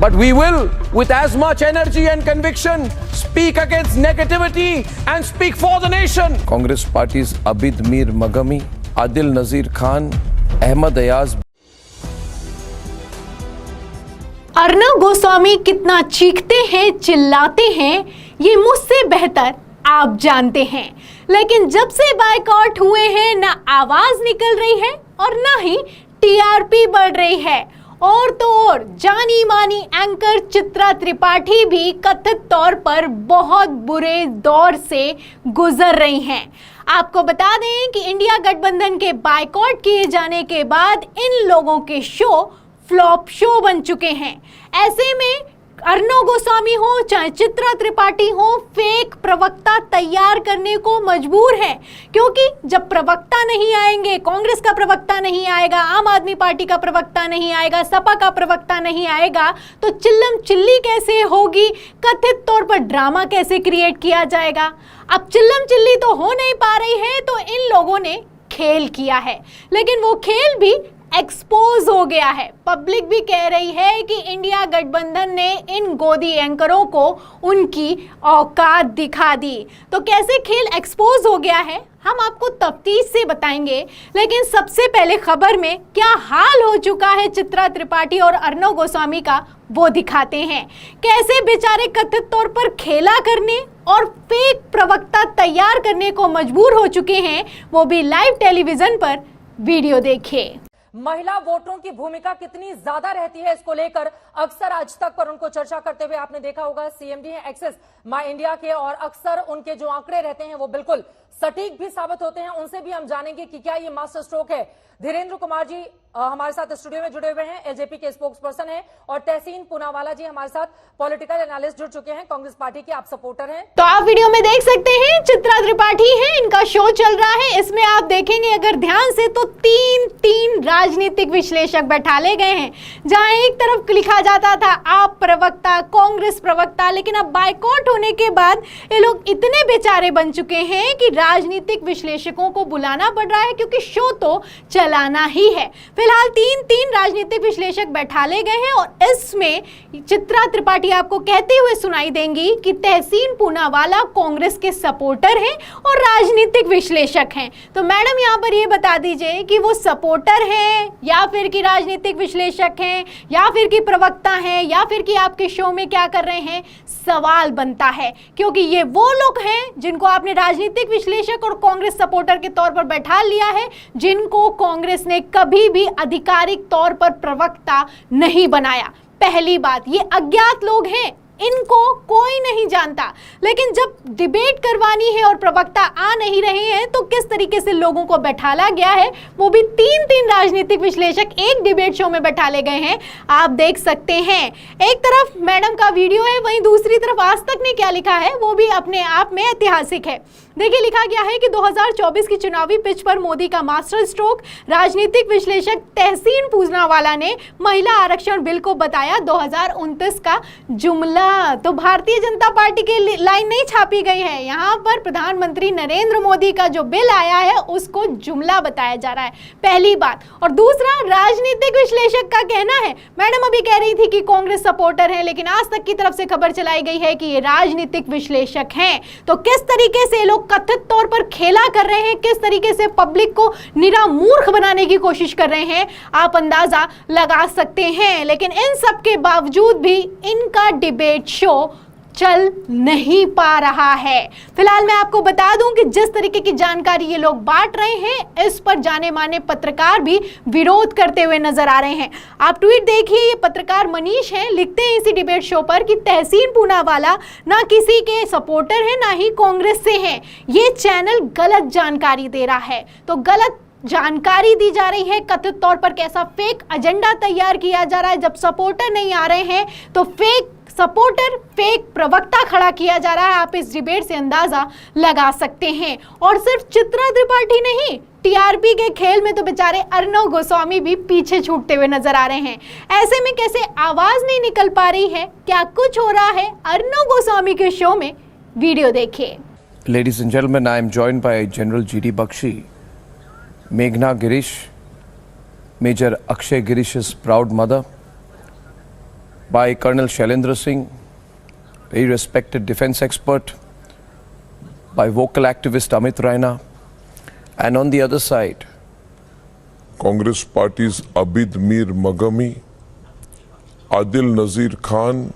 But we will, with as much energy and conviction, speak against negativity and speak for the nation. Congress party's Abid Mir Magami, Adil Nazir Khan, Ahmad Ayaz. Arnab Goswami कितना चीखते हैं, चिल्लाते हैं, ये मुझसे बेहतर आप जानते हैं। लेकिन जब से बायकॉट हुए हैं, ना आवाज निकल रही है और ना ही टीआरपी बढ़ रही है। और तो और जानी मानी एंकर चित्रा त्रिपाठी भी कथित तौर पर बहुत बुरे दौर से गुजर रही हैं। आपको बता दें कि इंडिया गठबंधन के बायकॉट किए जाने के बाद इन लोगों के शो फ्लॉप शो बन चुके हैं। ऐसे में अर्नब गोस्वामी हो चाहे चित्रा त्रिपाठी हो, फेक प्रवक्ता तैयार करने को मजबूर है, क्योंकि जब प्रवक्ता नहीं आएंगे, कांग्रेस का प्रवक्ता नहीं आएगा, आम आदमी पार्टी का प्रवक्ता नहीं आएगा, सपा का प्रवक्ता नहीं आएगा, तो चिल्लम चिल्ली कैसे होगी, कथित तौर पर ड्रामा कैसे क्रिएट किया जाएगा। अब चिल्लम चिल्ली तो हो नहीं पा रही है, तो इन लोगों ने खेल किया है, लेकिन वो खेल भी एक्सपोज हो गया है। पब्लिक भी कह रही है कि इंडिया गठबंधन ने इन गोदी एंकरों को उनकी औकात दिखा दी। तो कैसे खेल एक्सपोज हो गया है हम आपको तफ्तीश से बताएंगे, लेकिन सबसे पहले खबर में क्या हाल हो चुका है चित्रा त्रिपाठी और अर्नब गोस्वामी का, वो दिखाते हैं। कैसे बेचारे कथित तौर पर खेला करने और फेक प्रवक्ता तैयार करने को मजबूर हो चुके हैं, वो भी लाइव टेलीविजन पर। वीडियो देखिए। महिला वोटरों की भूमिका कितनी ज्यादा रहती है, इसको लेकर अक्सर आज तक पर उनको चर्चा करते हुए आपने देखा होगा सीएमडी है एक्सेस माय इंडिया के, और अक्सर उनके जो आंकड़े रहते हैं वो बिल्कुल सटीक भी साबित होते हैं। उनसे भी हम जानेंगे कि क्या ये मास्टर स्ट्रोक है। धीरेन्द्र कुमार जी हमारे साथ स्टूडियो में जुड़े हुए हैं, एलजेपी के स्पोक्स पर्सन हैं, और तहसीन पूनावाला जी हमारे साथ पॉलिटिकल एनालिस्ट जुड़ चुके हैं, कांग्रेस पार्टी के आप सपोर्टर हैं। तो आप वीडियो में देख सकते हैं चित्रा त्रिपाठी है, इनका शो चल रहा है। इसमें आप देखेंगे अगर ध्यान से तो तीन राजनीतिक विश्लेषक बैठाले गए हैं, जहां एक तरफ लिखा जाता था आप प्रवक्ता, कांग्रेस प्रवक्ता, लेकिन अब बायकॉट होने के बाद ये लोग इतने बेचारे बन चुके हैं कि राजनीतिक विश्लेषकों को बुलाना पड़ रहा है, क्योंकि शो तो चलाना ही है। फिलहाल तीन राजनीतिक विश्लेषक बैठाले गए हैं, और इसमें चित्रा त्रिपाठी आपको कहते हुए सुनाई देंगी कि तहसीन पूनावाला कांग्रेस के सपोर्टर हैं और राजनीतिक विश्लेषक हैं। तो मैडम यहाँ पर ये बता दीजिए कि वो सपोर्टर हैं या फिर कि राजनीतिक विश्लेषक हैं या फिर कि प्रवक्ता हैं या फिर कि आपके शो में क्या कर रहे हैं, सवाल बनता है, क्योंकि ये वो लोग हैं जिनको आपने राजनीतिक विश्लेषक और कांग्रेस सपोर्टर के तौर पर बैठा लिया है, जिनको कांग्रेस ने कभी भी आधिकारिक तौर पर प्रवक्ता नहीं बनाया। पहली बात, ये अज्ञात लोग हैं, इनको कोई नहीं जानता, लेकिन जब डिबेट करवानी है और प्रवक्ता आ नहीं रहे हैं तो किस तरीके से लोगों को बैठाला गया है, वो भी तीन राजनीतिक विश्लेषक एक डिबेट शो में बैठाले गए हैं, आप देख सकते हैं। एक तरफ मैडम का वीडियो है, वहीं दूसरी तरफ आज तक ने क्या लिखा है वो भी अपने आप में ऐतिहासिक है। देखिए लिखा गया है कि 2024 की चुनावी पिच पर मोदी का मास्टर स्ट्रोक, राजनीतिक विश्लेषक तहसीन पूनावाला ने महिला आरक्षण बिल को बताया 2029 का जुमला। तो भारतीय जनता पार्टी की लाइन नहीं छापी गई है, यहाँ पर प्रधानमंत्री नरेंद्र मोदी का जो बिल आया है उसको जुमला बताया जा रहा है, पहली बात। और दूसरा, राजनीतिक विश्लेषक का कहना है, मैडम अभी कह रही थी कि कांग्रेस सपोर्टर है, लेकिन आज तक की तरफ से खबर चलाई गई है कि ये राजनीतिक विश्लेषक हैं। तो किस तरीके से लोग कथित तौर पर खेला कर रहे हैं, किस तरीके से पब्लिक को निरा मूर्ख बनाने की कोशिश कर रहे हैं, आप अंदाजा लगा सकते हैं। लेकिन इन सब के बावजूद भी इनका डिबेट शो चल नहीं पा रहा है। फिलहाल मैं आपको बता दूं कि जिस तरीके की जानकारी ये लोग बांट रहे हैं, इस पर जाने माने पत्रकार भी विरोध करते हुए नजर आ रहे हैं। आप ट्वीट देखिए, ये पत्रकार मनीष हैं, लिखते हैं इसी डिबेट शो पर कि तहसीन पूनावाला ना किसी के सपोर्टर है ना ही कांग्रेस से हैं, ये चैनल गलत जानकारी दे रहा है। तो गलत जानकारी दी जा रही है, कथित तौर पर कैसा फेक एजेंडा तैयार किया जा रहा है, जब सपोर्टर नहीं आ रहे हैं तो फेक सपोर्टर, फेक प्रवक्ता खड़ा किया जा रहा है। आप इस डिबेट से अंदाजा लगा सकते हैं। और सिर्फ चित्रा त्रिपाठी नहीं, टीआरपी के खेल में तो बेचारे अर्नब गोस्वामी भी पीछे छूटते हुए नजर आ रहे हैं। ऐसे में कैसे आवाज नहीं निकल पा रही है, क्या कुछ हो रहा है अर्नब गोस्वामी के शो में, वीडियो देखिए। Ladies and gentlemen, I am joined by General G.D. Bakshi, Meghna Girish, Major Akshay Girish's proud mother, by Colonel Shailendra Singh, very respected defense expert, by vocal activist Amit Raina, and on the other side, Congress party's Abid Mir Magami, Adil Nazir Khan,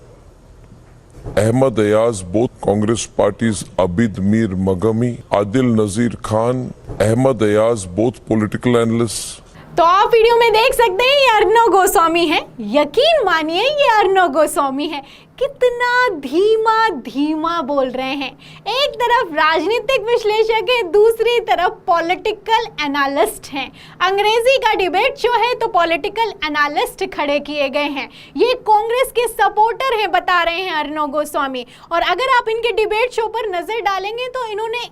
Ahmad Ayaz, both Congress party's Abid Mir Magami, Adil Nazir Khan, Ahmad Ayaz, both political analysts. तो आप video में देख सकते हैं ये अर्नव गोस्वामी है। यकीन मानिए ये अर्नव गोस्वामी है। कितना धीमा धीमा बोल रहे हैं। एक तरफ राजनीतिक विश्लेषक है, दूसरी तरफ पॉलिटिकल एनालिस्ट हैं। अंग्रेजी का डिबेट शो है तो पॉलिटिकल एनालिस्ट खड़े किए गए हैं। ये कांग्रेस के सपोर्टर हैं, बता रहे हैं अर्नव गोस्वामी। और अगर आप इनके डिबेट शो पर नजर डालेंगे तो इन्होंने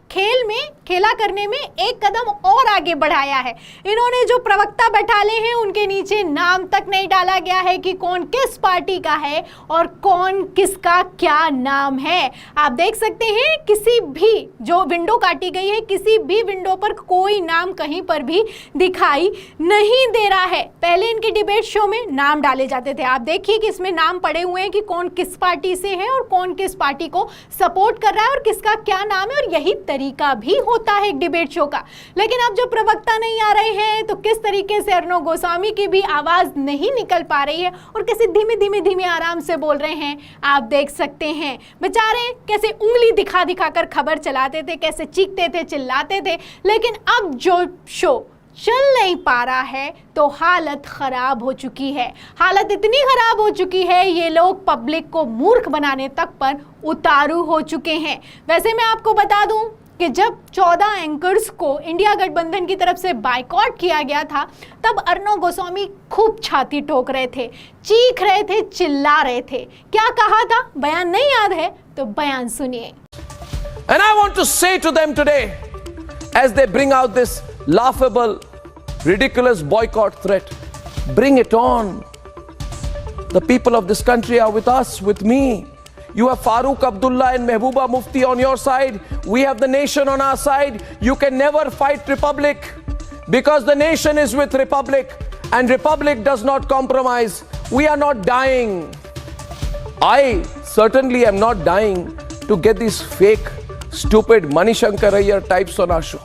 खेला करने में एक कदम और आगे बढ़ाया है। इन्होंने जो प्रवक्ता बैठाले हैं उनके नीचे नाम तक नहीं डाला गया है कि कौन किस पार्टी का है और कौन किसका क्या नाम है। आप देख सकते हैं किसी भी जो विंडो काटी गई है, किसी भी विंडो पर कोई नाम कहीं पर भी दिखाई नहीं दे रहा है। पहले इनके डिबेट शो में नाम डाले जाते थे। आप देखिए कि इसमें नाम पड़े हुए हैं कि कौन किस पार्टी से है और कौन किस पार्टी को सपोर्ट कर रहा है और किसका क्या नाम है, और यही तरीका भी होता है एक डिबेट शो का। लेकिन अब जो प्रवक्ता नहीं आ रहे हैं तो किस तरीके से अर्नव गोस्वामी की भी आवाज नहीं निकल पा रही है और कैसे धीमे धीमे आराम से बोल रहे हैं, आप देख सकते हैं। बेचारे कैसे उंगली दिखा दिखा कर खबर चलाते थे, कैसे चीखते थे, चिल्लाते थे। लेकिन अब जो शो चल नहीं पा रहा है तो हालत खराब हो चुकी है। हालत इतनी खराब हो चुकी है ये लोग पब्लिक को मूर्ख बनाने तक पर उतारू हो चुके हैं। वैसे मैं आपको बता दूं कि जब 14 एंकर्स को इंडिया गठबंधन की तरफ से बायकॉट किया गया था तब अर्नव गोस्वामी खूब छाती ठोक रहे थे, चीख रहे थे, चिल्ला रहे थे। क्या कहा था बयान नहीं याद है तो बयान सुनिए। and I want to say to them today, as they bring out this laughable, ridiculous boycott threat, bring it on. The people of this country are with us, with me. You have Farooq Abdullah and Mehbooba Mufti on your side. We have the nation on our side. You can never fight Republic because the nation is with Republic and Republic does not compromise. We are not dying. I certainly am not dying to get these fake, stupid Manishankar Iyer types on our show.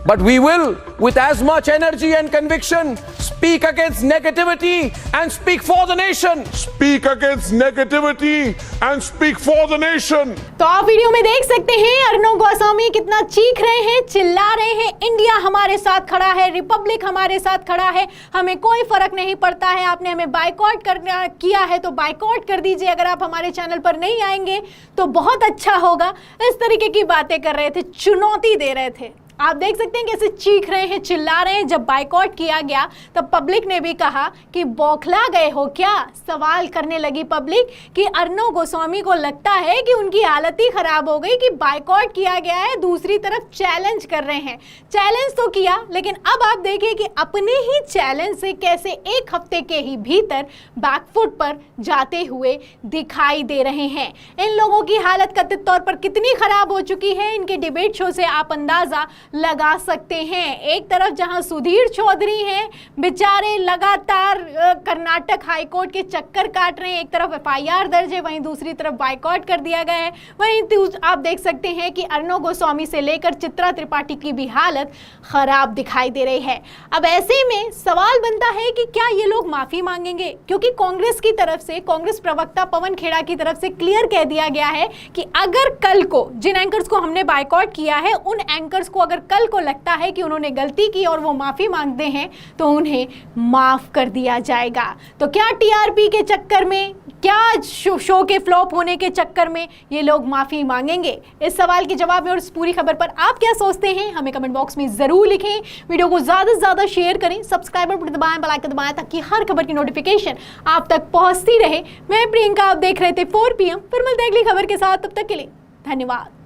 But we will, with as much energy and conviction, speak against negativity and speak for the nation. Speak against negativity and speak for the nation. तो आप video में देख सकते हैं अर्नव गोस्वामी कितना चीख रहे हैं, चिल्ला रहे हैं। इंडिया हमारे साथ खड़ा है, रिपब्लिक हमारे साथ खड़ा है, हमें कोई फर्क नहीं पड़ता है। आपने हमें बायकॉट किया है तो बायकॉट कर दीजिए। अगर आप हमारे चैनल पर नहीं आएंगे तो बहुत अच्छा होगा। इस तरीके की बातें कर रहे थे, चुनौती दे रहे थे। आप देख सकते हैं कैसे चीख रहे हैं, चिल्ला रहे हैं। जब बायकॉट किया गया तब पब्लिक ने भी कहा कि बौखला गए हो क्या। सवाल करने लगी पब्लिक कि अर्नव गोस्वामी को लगता है कि उनकी हालत ही खराब हो गई कि बायकॉट किया गया है। दूसरी तरफ चैलेंज कर रहे हैं। चैलेंज तो किया लेकिन अब आप देखिए कि अपने ही चैलेंज से कैसे एक हफ्ते के ही भीतर बैकफुट पर जाते हुए दिखाई दे रहे हैं। इन लोगों की हालत कथित तौर पर कितनी खराब हो चुकी है इनके डिबेट शो से आप अंदाजा लगा सकते हैं। एक तरफ जहां सुधीर चौधरी हैं, बेचारे लगातार कर्नाटक हाईकोर्ट के चक्कर काट रहे हैं। एक तरफ एफआईआर दर्ज है, वहीं दूसरी तरफ बायकॉट कर दिया गया है। वहीं आप देख सकते हैं कि अर्नव गोस्वामी से लेकर चित्रा त्रिपाठी की भी हालत खराब दिखाई दे रही है। अब ऐसे में सवाल बनता है कि क्या ये लोग माफी मांगेंगे, क्योंकि कांग्रेस की तरफ से, कांग्रेस प्रवक्ता पवन खेड़ा की तरफ से क्लियर कह दिया गया है कि अगर कल को जिन एंकर्स को हमने बायकॉट किया है उन एंकर्स को अगर कल को लगता है कि उन्होंने गलती की और वो माफी मांगते हैं तो उन्हें माफ कर दिया जाएगा। तो क्या टीआरपी के चक्कर में, क्या शो के फ्लॉप होने के चक्कर में ये लोग माफी मांगेंगे? इस सवाल के जवाब में और इस पूरी खबर पर आप क्या सोचते हैं हमें कमेंट बॉक्स में जरूर लिखें। वीडियो को ज्यादा से ज्यादा शेयर करें, सब्सक्राइबर बटन दबाएं, बेल आइकन दबाएं ताकि हर खबर की नोटिफिकेशन आप तक पहुंचती रहे। मैं प्रियंका, आप देख रहे थे 4 PM। फिर मिलते हैं अगली खबर के साथ, तब तक के लिए धन्यवाद।